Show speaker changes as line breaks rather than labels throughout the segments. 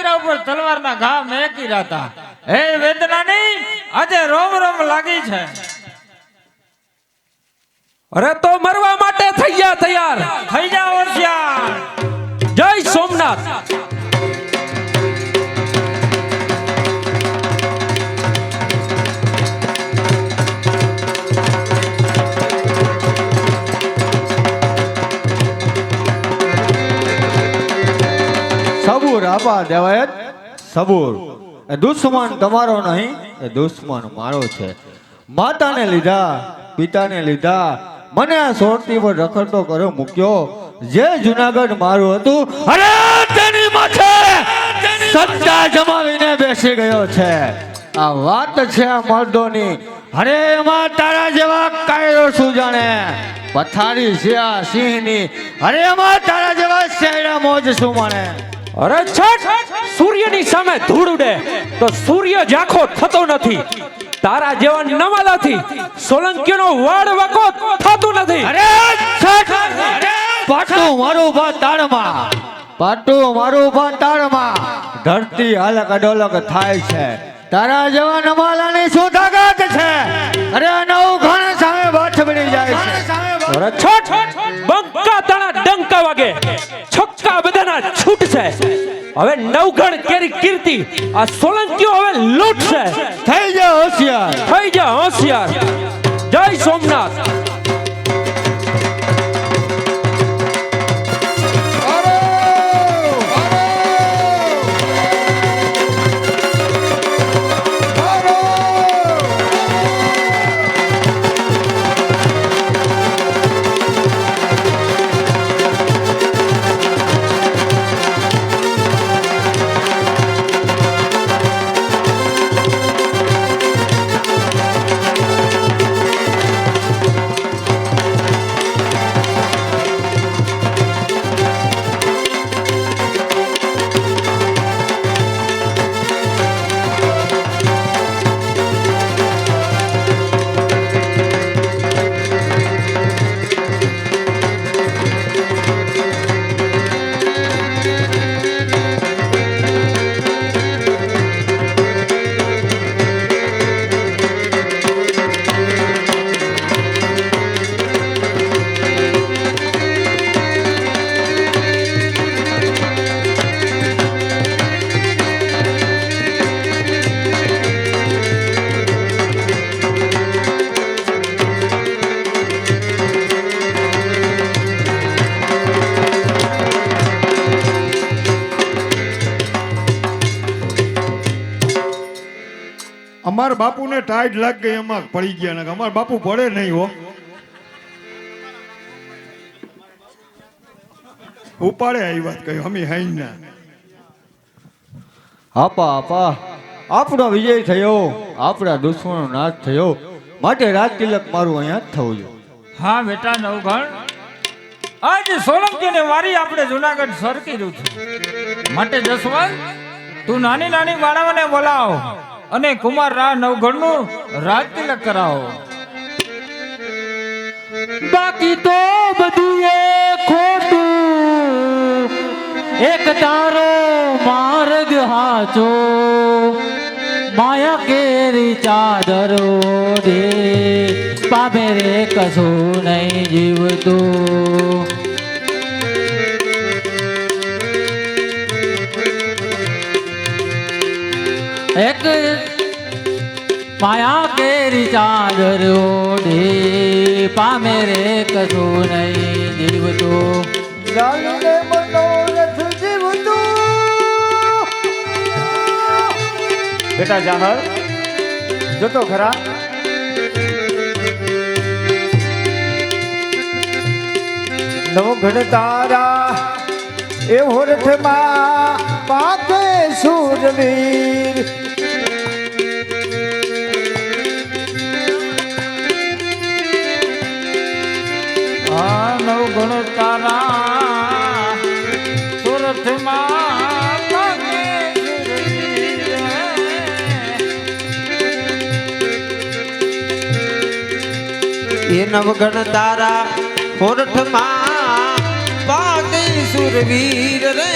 ચહેરા ઉપર તલવારના ઘા મેકી રહ્યા. હે વેદનાની આજે રોમ રોમ લાગી છે.
અરે તો મરવા માટે થઈ ગયા તૈયાર.
થઈ જા હોશિયાર.
જય સોમનાથ.
સબૂર આપા દેવાયત સબૂર. એ દુશ્મન તમારો નહીં, એ દુશ્મન મારો છે. માતાને લીધા, પિતાને લીધા, મને આ સોરતી પર રખડતો કર્યો મૂક્યો. જે જુનાગઢ મારું હતું, અરે તેની માથે સત્તા જમાવીને બેસી ગયો છે. આ વાત છે આ મર્દોની. અરે એમાં તારા જેવા કાયરો શું જાણે. પથારી છે આ સિંહની. અરે એમાં તારા જેવા શેરા મોજ શું માણે.
અરે છઠ સૂર્યની સામે ધૂળ ઉડે તો સૂર્ય ઝાંખો થતો નથી. તારા જેવા નમાલાથી સોલંકીનો વાડ વકો થતો નથી.
અરે છઠ પાટું મારું ભા તાળમાં, પાટું મારું ભા તાળમાં. ધરતી હાલક અડોલક થાય છે. તારા જેવા નમાલાની શું તાકાત છે. અરે નવ ઘણ સામે બાથ બની જાય છે.
અરે છઠ બંકા તાણા ડંકા વાગે, છક્કા બધાના છૂટશે. હવે નવગણ કેરી કીર્તિ આ સોલંકીઓ હવે લૂટશે.
થઈ જા હોશિયાર,
થઈ જા હોશિયાર. જય સોમનાથ.
અમારા બાપુને ટાઈટ લાગ ગઈ, એમાં પડી ગયા ને અમારા બાપુ પડે નહીં હો. ઉપાડે આવી વાત કહી અમે હાઈ ના.
આપા આપા આપણો વિજય થયો, આપણા દુશ્મનો નાશ થયો. માટે રાજ તિલક મારું અહીંયા જ થવું જોઈએ.
હા બેટા નવઘણ, આજ સોલંકીને વારી આપણે જુનાગઢ સરકી રહ્યું છે. માટે જસવંત તું નાની નાની બાળાઓને બોલાવ અને કુમાર રા નવઘણનું રાજ તિલક કરાવો.
બાકી તો બધું એ ખોટું, એક તારો માર્ગ હાચો. માયા કેરી ચાદરો દે પામે રે કશું નહીં જીવતું. એક માયા કેરી ચાદર ઓઢે પામે રે કશું નહીં જીવતું.
બેટા જાહર જોતો ખરા. નવઘણ તારા એ હોરઠમાં પાકે સૂરવીર.
આ નવઘણ તારા સુરતમાં પાકે સુરવીર.
એ નવગણ તારા હોરઠમાં પાકે સુરવીર રે.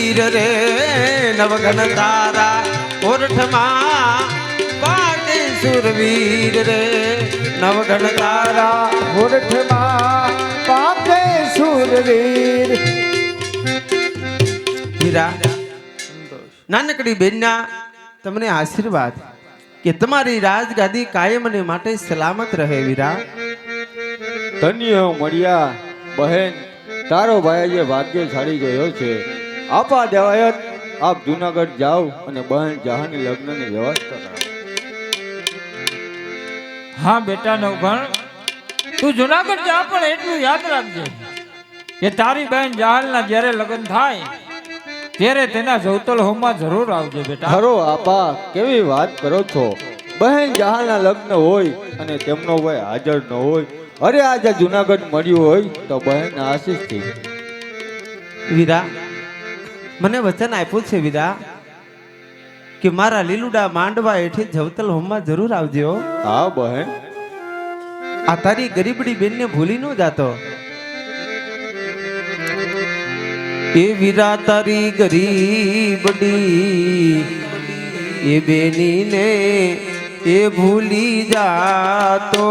સુરવીર રે નવગણ તારા ઓરઠમાં પાકે સુરવીર રે નવગણ તારા
હોઠમાં પાકે સુરવીર.
હીરા નાનકડી બેનના તમને આશીર્વાદ કે તમારી રાજગાદી કાયમ અને માટે સલામત રહે વીરા.
ધન્ય મળ્યા બહેન, તારો ભાઈ આજે ભાગ્યશાળી ગયો છે. આપા દેવાયત આપ જુનાગઢ જાઓ અને બહેન જહાની લગ્નની વ્યવસ્થા કરો.
હા બેટા નવઘણ, તું જુનાગઢ જા, પણ એટલું યાદ રાખજે કે તારી બહેન જહાલના જ્યારે લગ્ન થાય ત્યારે તેના જવતલ હોમમાં જરૂર આવજે બેટા.
ખરો આપા, કેવી વાત કરો છો. બહેન જહાના લગ્ન હોય અને તેમનો ભાઈ હાજર ન હોય, અરે આજે જુનાગઢ મળ્યું હોય તો બહેન આશીષથી.
વીરા મને વચન આપ્યું છે વીરા કે મારા લીલુડા માંડવા હેઠે જવતલ હોમમાં જરૂર આવજે હો.
હા બહેન.
આ તારી ગરીબડી બેનને ભૂલી ન જાતો. એ વીરા તારી ગરીબડી એ બેનીને એ ભૂલી જાતો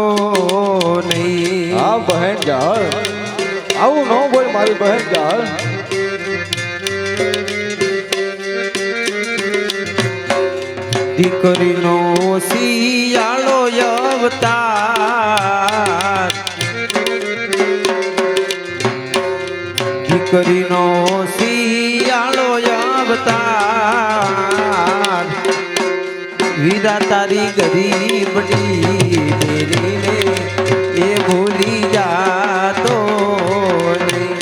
નહીં.
હા બહેન જહાલ, આવું ન બોલ મારી બહેન જહાલ.
દીકરીનો શિયાળો અવતાર, દીકરીનો શિયાળો અવતાર, વીરા તારી ગરીબડી બેનીને એ ભૂલી જાતો નહીં.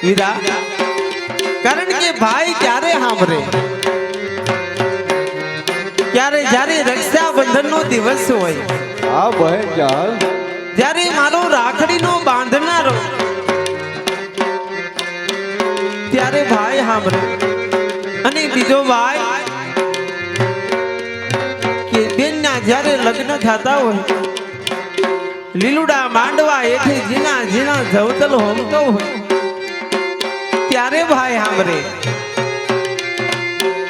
વીરા કારણ કે ભાઈ ક્યારે સાંભળે, ક્યારે જ્યારે રક્ષાબંધન નો દિવસ હોય,
હા બહેન જહાલ.
જ્યારે મારો રાખડીનો બાંધનારો ત્યારે ભાઈ સાંભળે. અને બીજો ભાઈ કે બેનના જ્યારે લગ્ન થતા હોય, લીલુડા માંડવા હેઠે જીના જીના જવતલ હોમતો હોય ત્યારે ભાઈ સાંભળે.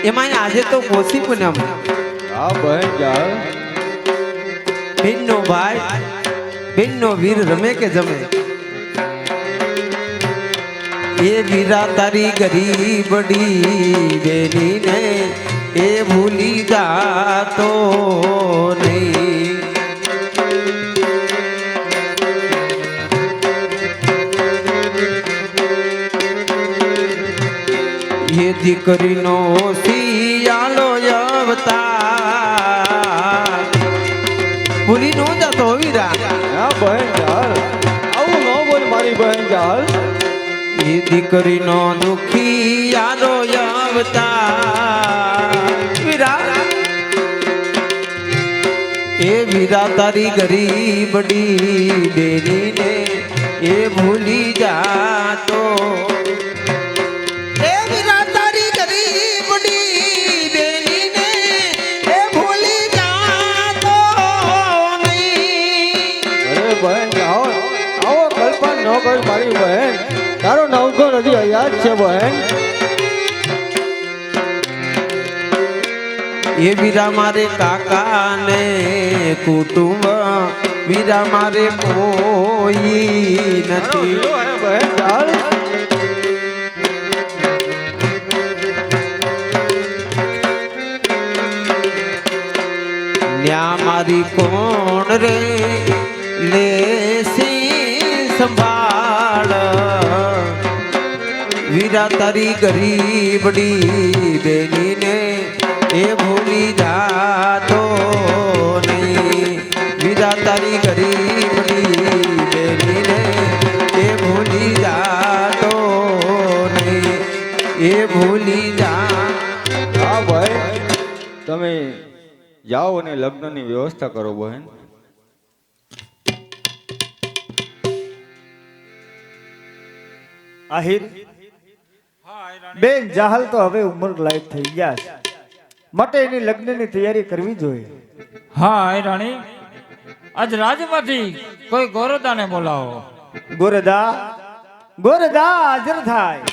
એમાં આજે તો પોષી પૂનમ,
હા બહેન જહાલ.
બેનનો ભાઈ બેનનો વીર રમે કે જમે. એ વીરા તારી ગરીબડી બેનીને એ ભૂલી જાતો નહીં. એ દીકરીનો શિયાળો અવતાર ભૂલી નો જતો વીરા.
હા બહેન જહાલ, આવું ન બોલ મારી બહેન જહાલ.
એ દીકરીનો દુખિયારો અવતાર વીરા. એ વીરા તારી ગરીબડી બેનીને એ ભૂલી જાતો. એ વીરા તારી ગરીબડી બેનીને એ ભૂલી જાતો નહીં.
અરે બહેન જહાલ, આવો કલ્પના ન કર મારી બહેન. તારો નવઘણ હજી યાદ છે બહેન.
એ વીરા મારે કાકા ને કુટુંબ, વીરા મારે કોઈ નથી.
બહેન જહાલ.
ન્યા મારી કોણ રે લેસી સંભાળ. વીરા તારી ગરીબડી બેનીને એ ભૂલી જાતો નહીં. વીરા તારી ગરીબડી બેનીને એ ભૂલી જાતો નહીં. એ ભૂલી જા.
હા બહેન, તમે જાઓ અને લગ્નની વ્યવસ્થા કરો બહેન.
આહિર બેન જાહલ તો હવે ઉંમર લાયક થઈ ગયા છે.
માટે એની લગ્નની તૈયારી કરવી જોઈએ.
હા એ રાણી, આજ રાજમાંથી કોઈ ગોરદાને બોલાવો.
ગોરદા, ગોરદા હાજર થાય.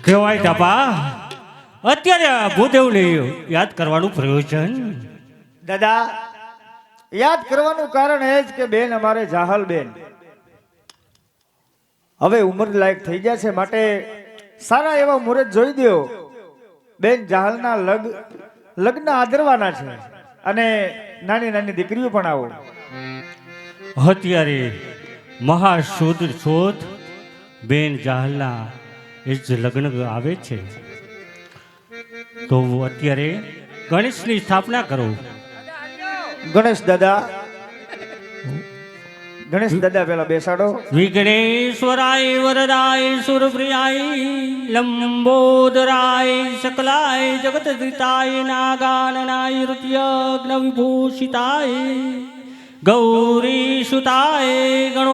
કહેવાય તાપા, અત્યારે આ ભૂદેવને યાદ કરવાનું પ્રયોજન.
દાદા, યાદ કરવાનું કારણ એ જ કે બેન અમારે જાહલ બેન હવે ઉંમર લાયક થઈ ગયા છે, માટે સારા એવા મુહૂર્ત જોઈ દો. બેન જાહલના લગ્ન આદરવાના છે અને નાની નાની દીકરીઓ પણ આવો.
અત્યારે મહાશોધ શોધ બેન જાહલના એ જ લગ્ન આવે છે, તો અત્યારે ગણેશની સ્થાપના કરો.
ગણેશ દાદા, ગણેશ દાદા પેલા બેસાડો.
વિઘ્નેશ્વરાય વરદાય સુરપ્રિયાય લંબોદરાય શકલાય જગતદ્રિતાય નાગાનનાય ઋત્યગ્ન વિભૂષિતાય ગૌરી સુતાય ગણો